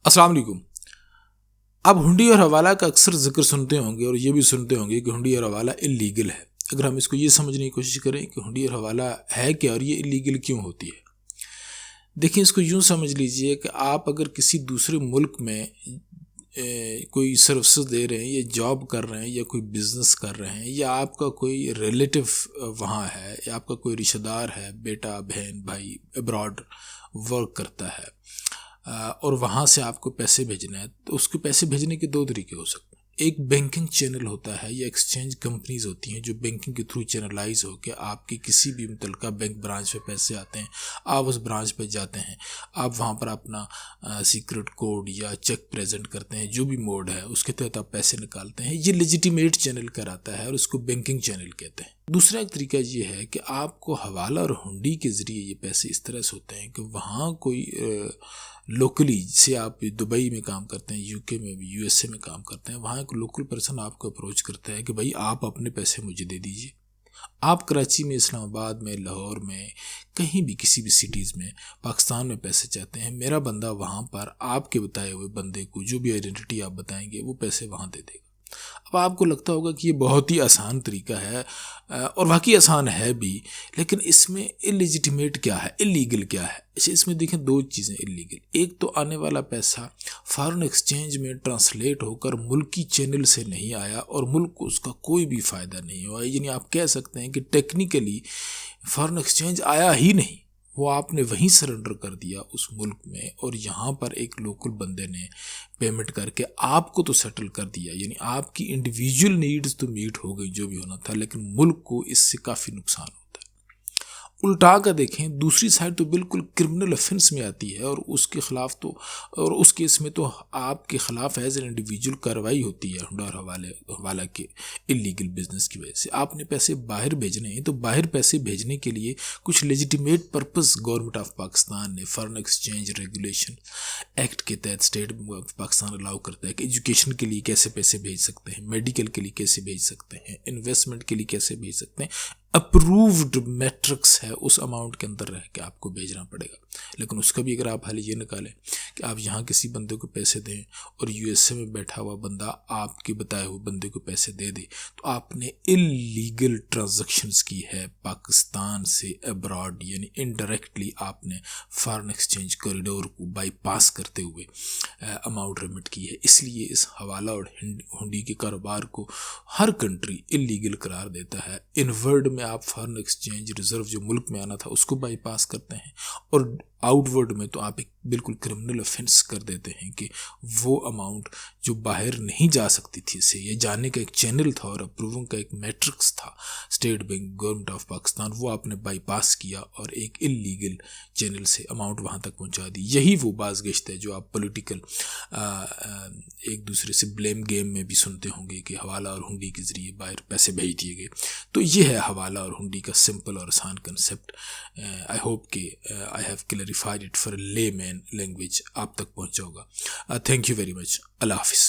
अस्सलाम वालेकुम। आप हुंडी और हवाला का अक्सर जिक्र सुनते होंगे और ये भी सुनते होंगे कि हुंडी और हवाला इलीगल है। अगर हम इसको ये समझने की कोशिश करें कि हुंडी और हवाला है क्या और ये इलीगल क्यों होती है, देखिए इसको यूँ समझ लीजिए कि आप अगर किसी दूसरे मुल्क में कोई सर्विसेज दे रहे हैं या जॉब कर रहे हैं या कोई बिज़नेस कर रहे हैं या आपका कोई रिलेटिव वहाँ है या आपका कोई रिश्तेदार है, बेटा बहन भाई अब्रॉड वर्क करता है और वहाँ से आपको पैसे भेजना है, तो उसके पैसे भेजने के दो तरीके हो सकते हैं। एक बैंकिंग चैनल होता है या एक्सचेंज कंपनीज होती हैं जो बैंकिंग के थ्रू चैनलाइज होकर आपके किसी भी मुतलका बैंक ब्रांच पे पैसे आते हैं। आप उस ब्रांच पे जाते हैं, आप वहाँ पर अपना सीक्रेट कोड या चेक प्रेजेंट करते हैं, जो भी मोड है उसके तहत आप पैसे निकालते हैं। ये लेजिटिमेट चैनल कराता है और उसको बैंकिंग चैनल कहते हैं। दूसरा एक तरीका ये है कि आपको हवाला और हुंडी के ज़रिए ये पैसे इस तरह से होते हैं कि वहाँ कोई लोकली से आप दुबई में काम करते हैं, यूके में भी, यूएसए में काम करते हैं, वहाँ एक लोकल पर्सन आपको अप्रोच करता है कि भाई आप अपने पैसे मुझे दे दीजिए। आप कराची में, इस्लामाबाद में, लाहौर में, कहीं भी किसी भी सिटीज़ में पाकिस्तान में पैसे चाहते हैं, मेरा बंदा वहाँ पर आपके बताए हुए बंदे को जो भी आइडेंटिटी आप बताएंगे वो पैसे वहाँ दे देगा। अब आपको लगता होगा कि ये बहुत ही आसान तरीका है और वाकई आसान है भी, लेकिन इसमें इलेजिटिमेट क्या है, इलीगल क्या है? इसमें देखें दो चीज़ें इलीगल। एक तो आने वाला पैसा फॉरेन एक्सचेंज में ट्रांसलेट होकर मुल्की चैनल से नहीं आया और मुल्क को उसका कोई भी फ़ायदा नहीं हुआ, यानी आप कह सकते हैं कि टेक्निकली फॉरेन एक्सचेंज आया ही नहीं, वो आपने वहीं सरेंडर कर दिया उस मुल्क में और यहाँ पर एक लोकल बंदे ने पेमेंट करके आपको तो सेटल कर दिया, यानी आपकी इंडिविजुअल नीड्स तो मीट हो गई जो भी होना था, लेकिन मुल्क को इससे काफ़ी नुकसान होता है। उल्टा कर देखें, दूसरी साइड तो बिल्कुल क्रिमिनल ऑफेंस में आती है और उसके ख़िलाफ़ तो, और उस केस में तो आपके ख़िलाफ़ एज एन इंडिविजुअल कार्रवाई होती है हुंडा और हवाला के इलीगल बिजनेस की वजह से। आपने पैसे बाहर भेजने हैं तो बाहर पैसे भेजने के लिए कुछ legitimate purpose government of Pakistan ने फॉरेन एक्सचेंज रेगुलेशन एक्ट के तहत स्टेट ऑफ पाकिस्तान अलाउ करता है कि एजुकेशन के लिए कैसे पैसे भेज सकते हैं, मेडिकल के लिए कैसे भेज सकते हैं, इन्वेस्टमेंट के लिए कैसे भेज सकते हैं। अप्रूव्ड मैट्रिक्स है, उस अमाउंट के अंदर रह के आपको भेजना पड़ेगा। लेकिन उसका भी अगर आप हाल ये निकालें कि आप यहाँ किसी बंदे को पैसे दें और यूएसए में बैठा हुआ बंदा आपके बताए हुए बंदे को पैसे दे दे, तो आपने इलीगल ट्रांजैक्शंस की है पाकिस्तान से अब्रॉड, यानी इनडायरेक्टली आपने फॉरेन एक्सचेंज कॉरिडोर को बाईपास करते हुए अमाउंट रिमिट की है। इसलिए इस हवाला और हुंडी के कारोबार को हर कंट्री इलीगल करार देता है। इनवर्ड में आप फॉरेन एक्सचेंज रिजर्व जो मुल्क में आना था उसको बाईपास करते हैं और आउटवर्ड में तो आप एक बिल्कुल क्रिमिनल ऑफेंस कर देते हैं कि वो अमाउंट जो बाहर नहीं जा सकती थी, से ये जाने का एक चैनल था और अप्रूवल का एक मैट्रिक्स था state bank government of Pakistan, वो आपने बाईपास किया और एक इलीगल चैनल से अमाउंट वहाँ तक पहुँचा दी। यही वो बाज़गश्त है जो आप पॉलिटिकल एक दूसरे से ब्लेम गेम में भी सुनते होंगे कि हवाला और हुंडी के ज़रिए बाहर पैसे भेज दिए गए। तो ये है हवाला और हुंडी का सिंपल और आसान कंसेप्ट। आई होप कि I have clarified it for layman language, आप तक पहुंचा होगा। Thank you very much. Allah हाफिज़।